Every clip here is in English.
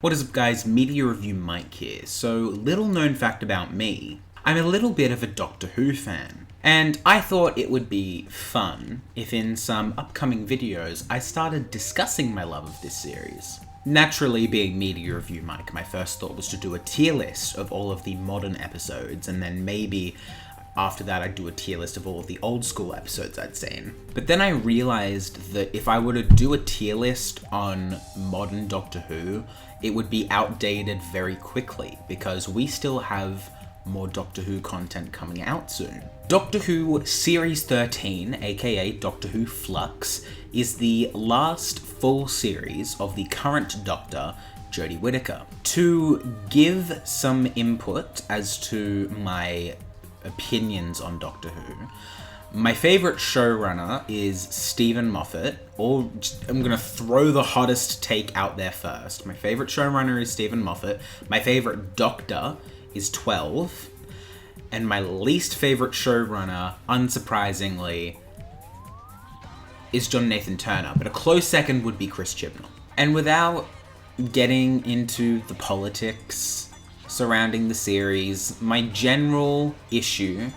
What is up guys, Media Review Mike here. So, little known fact about me, I'm a little bit of a Doctor Who fan. And I thought it would be fun if in some upcoming videos I started discussing my love of this series. Naturally, being Media Review Mike, my first thought was to do a tier list of all of the modern episodes, and then maybe after that I'd do a tier list of all of the old school episodes I'd seen. But then I realized that if I were to do a tier list on modern Doctor Who, it would be outdated very quickly because we still have more Doctor Who content coming out soon. Doctor Who Series 13, aka Doctor Who Flux, is the last full series of the current Doctor, Jodie Whittaker. To give some input as to my opinions on Doctor Who, my favourite showrunner is Stephen Moffat, or I'm going to throw the hottest take out there first. My favourite showrunner is Stephen Moffat, my favourite Doctor is 12, and my least favourite showrunner, unsurprisingly, is John Nathan Turner, but a close second would be Chris Chibnall. And without getting into the politics surrounding the series, my general issue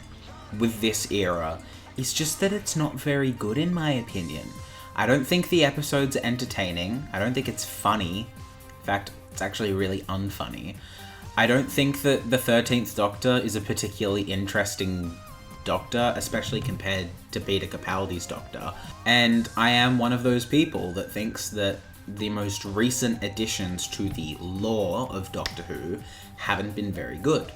with this era is just that it's not very good in my opinion. I don't think the episodes are entertaining. I don't think it's funny. In fact, it's actually really unfunny. I don't think that the 13th Doctor is a particularly interesting Doctor, especially compared to Peter Capaldi's Doctor. And I am one of those people that thinks that the most recent additions to the lore of Doctor Who haven't been very good.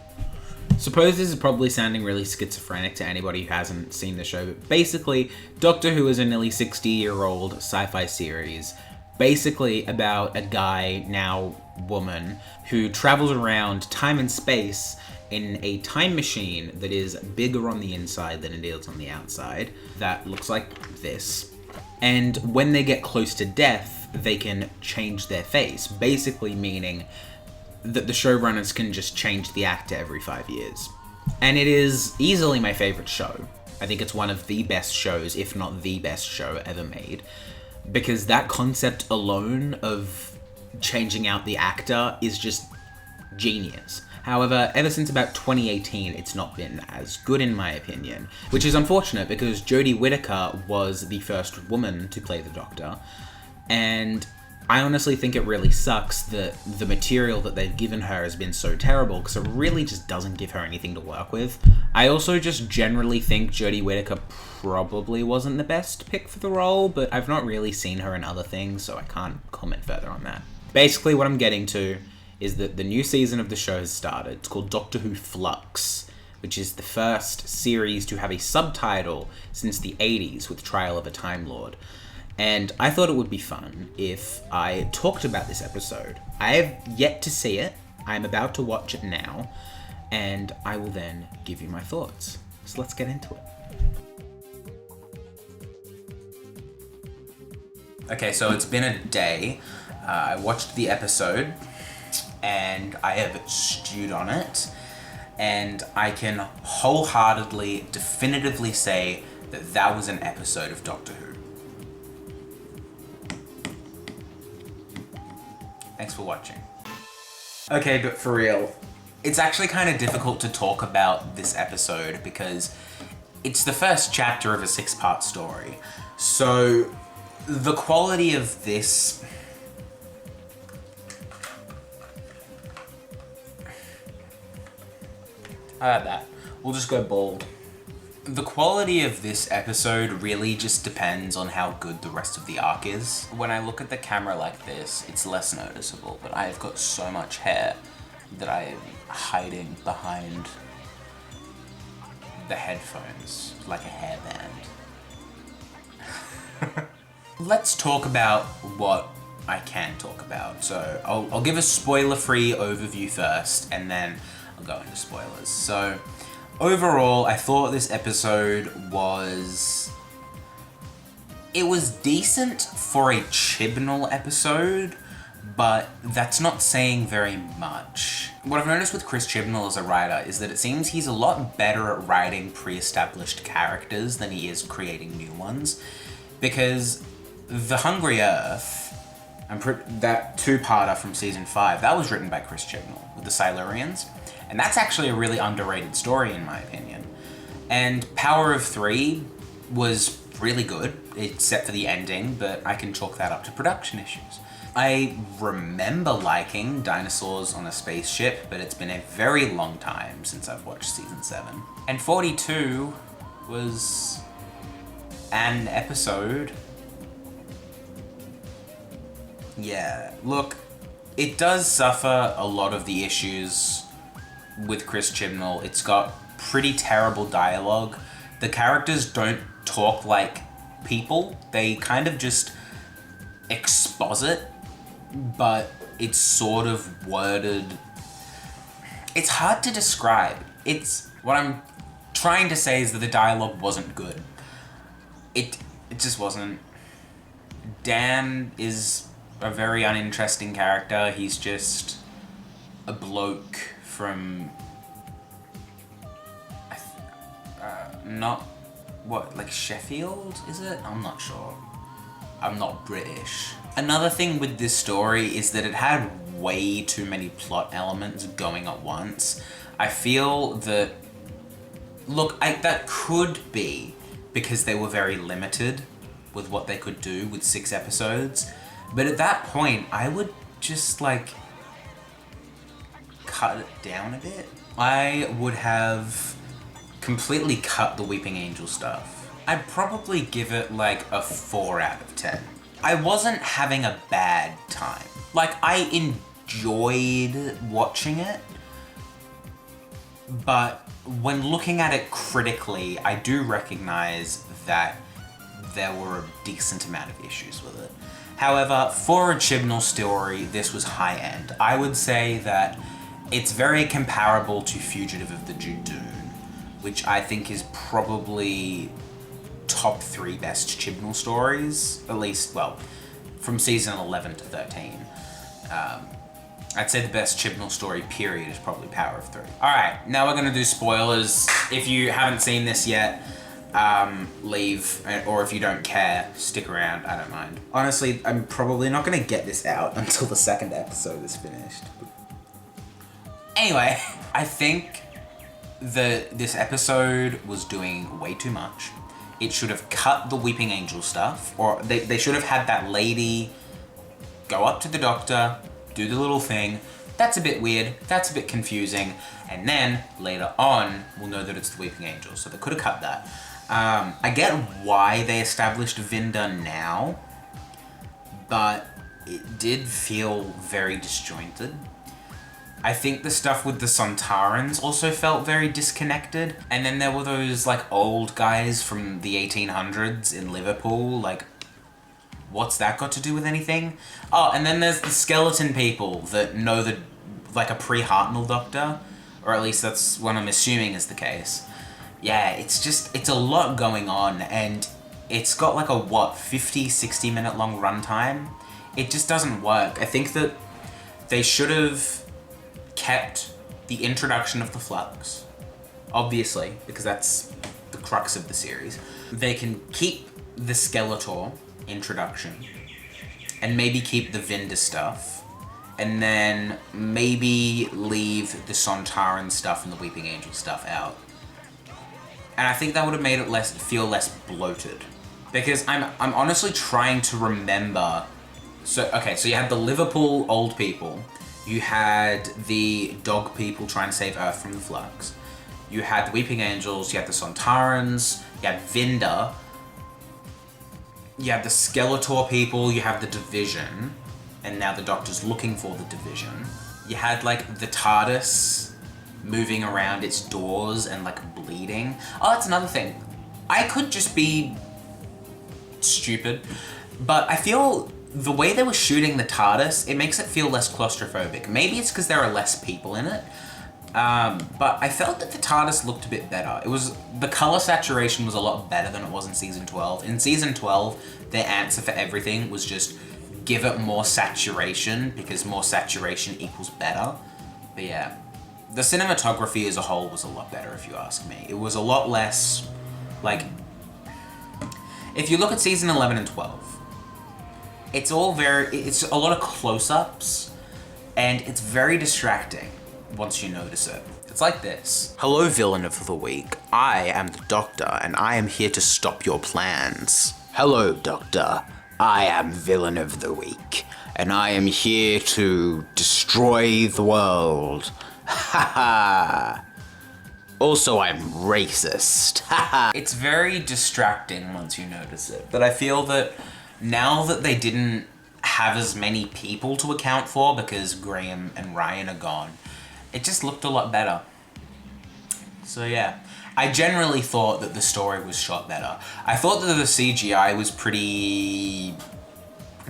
Suppose this is probably sounding really schizophrenic to anybody who hasn't seen the show, but basically, Doctor Who is a nearly 60-year-old sci-fi series, basically about a guy, now woman, who travels around time and space in a time machine that is bigger on the inside than it is on the outside, that looks like this. And when they get close to death, they can change their face, basically meaning that the showrunners can just change the actor every 5 years. And it is easily my favorite show. I think it's one of the best shows, if not the best show ever made, because that concept alone of changing out the actor is just genius. However, ever since about 2018, it's not been as good in my opinion, which is unfortunate because Jodie Whittaker was the first woman to play the Doctor, and I honestly think it really sucks that the material that they've given her has been so terrible because it really just doesn't give her anything to work with. I also just generally think Jodie Whittaker probably wasn't the best pick for the role, but I've not really seen her in other things, so I can't comment further on that. Basically, what I'm getting to is that the new season of the show has started. It's called Doctor Who Flux, which is the first series to have a subtitle since the 80s with Trial of a Time Lord. And I thought it would be fun if I talked about this episode. I have yet to see it. I'm about to watch it now, and I will then give you my thoughts. So let's get into it. Okay, so it's been a day. I watched the episode, and I have stewed on it, and I can wholeheartedly, definitively say that that was an episode of Doctor Who. Thanks for watching. Okay, but for real, it's actually kind of difficult to talk about this episode because it's the first chapter of a 6-part story. So the quality of this how about that? We'll just go bold. The quality of this episode really just depends on how good the rest of the arc is. When I look at the camera like this, it's less noticeable, but I've got so much hair that I am hiding behind the headphones like a hairband. Let's talk about what I can talk about. So I'll give a spoiler-free overview first, and then I'll go into spoilers. So overall, I thought this episode was decent for a Chibnall episode, but that's not saying very much. What I've noticed with Chris Chibnall as a writer is that it seems he's a lot better at writing pre-established characters than he is creating new ones, because The Hungry Earth That two-parter from season 5, that was written by Chris Chibnall with the Silurians, and that's actually a really underrated story in my opinion. And Power of Three was really good, except for the ending, but I can chalk that up to production issues. I remember liking Dinosaurs on a Spaceship, but it's been a very long time since I've watched season 7. And 42 was an episode. Yeah, look, it does suffer a lot of the issues with Chris Chibnall. It's got pretty terrible dialogue. The characters don't talk like people. They kind of just exposit, but it's sort of worded. It's hard to describe. What I'm trying to say is that the dialogue wasn't good. It just wasn't. Dan is a very uninteresting character. He's just a bloke from Sheffield, is it? I'm not sure. I'm not British. Another thing with this story is that it had way too many plot elements going at once. I feel that, that could be because they were very limited with what they could do with 6 episodes. But at that point, I would just cut it down a bit. I would have completely cut the Weeping Angel stuff. I'd probably give it a 4 out of 10. I wasn't having a bad time. I enjoyed watching it, but when looking at it critically, I do recognize that there were a decent amount of issues with it. However, for a Chibnall story, this was high end. I would say that it's very comparable to Fugitive of the Judoon, which I think is probably top 3 best Chibnall stories, at least, from season 11 to 13. I'd say the best Chibnall story, period, is probably Power of 3. Alright, now we're gonna do spoilers. If you haven't seen this yet, leave, or if you don't care, stick around, I don't mind. Honestly, I'm probably not gonna get this out until the 2nd episode is finished. Anyway, I think that this episode was doing way too much. It should have cut the Weeping Angel stuff, or they should have had that lady go up to the doctor, do the little thing. That's a bit weird, that's a bit confusing, and then later on, we'll know that it's the Weeping Angel, so they could have cut that. I get why they established Vinda now, but it did feel very disjointed. I think the stuff with the Sontarans also felt very disconnected. And then there were those old guys from the 1800s in Liverpool, what's that got to do with anything? Oh, and then there's the skeleton people that know a pre-Hartnell doctor, or at least that's what I'm assuming is the case. Yeah, it's a lot going on, and it's got a 50, 60 minute long runtime. It just doesn't work. I think that they should have kept the introduction of the Flux, obviously, because that's the crux of the series. They can keep the Skeletor introduction, and maybe keep the Vinda stuff, and then maybe leave the Sontaran stuff and the Weeping Angel stuff out. And I think that would have made it feel less bloated. Because I'm honestly trying to remember. So you had the Liverpool old people. You had the dog people trying to save Earth from the Flux. You had the Weeping Angels, you had the Sontarans, you had Vinda. You have the Skeletor people, you have the Division, and now the Doctor's looking for the Division. You had the TARDIS moving around its doors and bleeding. Oh, that's another thing. I could just be stupid, but I feel the way they were shooting the TARDIS, it makes it feel less claustrophobic. Maybe it's because there are less people in it, but I felt that the TARDIS looked a bit better. The color saturation was a lot better than it was in season 12. In season 12, their answer for everything was just give it more saturation, because more saturation equals better. But yeah, the cinematography as a whole was a lot better, if you ask me. It was a lot less, if you look at season 11 and 12, it's a lot of close-ups, and it's very distracting once you notice it. It's like this. Hello, villain of the week. I am the Doctor, and I am here to stop your plans. Hello, Doctor. I am villain of the week, and I am here to destroy the world. Ha ha! Also, I'm racist. Ha ha! It's very distracting once you notice it, but I feel that now that they didn't have as many people to account for because Graham and Ryan are gone, it just looked a lot better. So yeah, I generally thought that the story was shot better. I thought that the CGI was pretty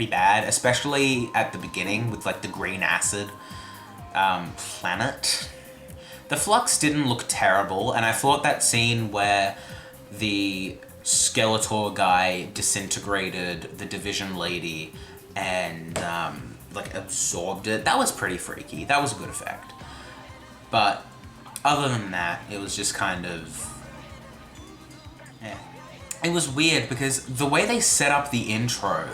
bad, especially at the beginning with like the green acid planet. The Flux didn't look terrible, and I thought that scene where the Skeletor guy disintegrated the Division lady and like absorbed it, that was pretty freaky. That was a good effect. But other than that, it was just kind of... yeah. It was weird because the way they set up the intro,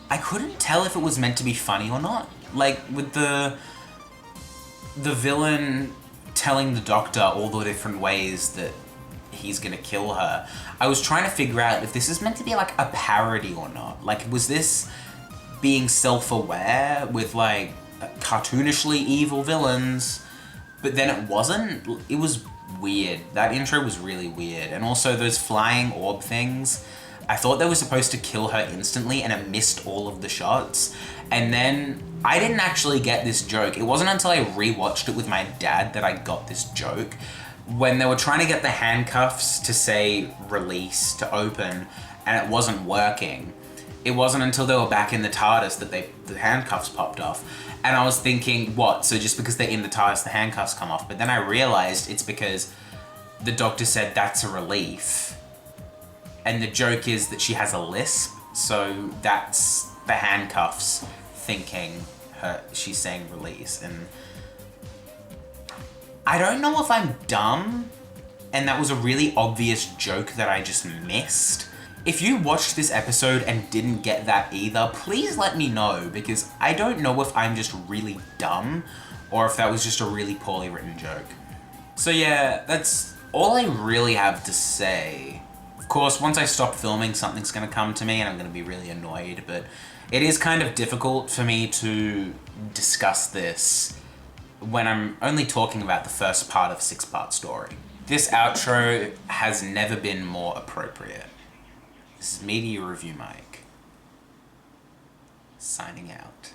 I couldn't tell if it was meant to be funny or not. Like, with the villain telling the Doctor all the different ways that he's gonna kill her, I was trying to figure out if this is meant to be like a parody or not. Like, was this being self-aware with like cartoonishly evil villains, but then it wasn't? It was weird. That intro was really weird. And also those flying orb things, I thought they were supposed to kill her instantly, and it missed all of the shots. And then I didn't actually get this joke. It wasn't until I rewatched it with my dad that I got this joke. When they were trying to get the handcuffs to say release to open, and it wasn't working. It wasn't until they were back in the TARDIS that the handcuffs popped off. And I was thinking, what? So just because they're in the TARDIS, the handcuffs come off? But then I realized it's because the Doctor said that's a relief. And the joke is that she has a lisp, so that's the handcuffs thinking she's saying release. And I don't know if I'm dumb and that was a really obvious joke that I just missed. If you watched this episode and didn't get that either, please let me know, because I don't know if I'm just really dumb or if that was just a really poorly written joke. So yeah, that's all I really have to say. Of course, once I stop filming, something's gonna come to me and I'm gonna be really annoyed, but it is kind of difficult for me to discuss this when I'm only talking about the first part of a 6-part story. This outro has never been more appropriate. This is Media Review Mike, signing out.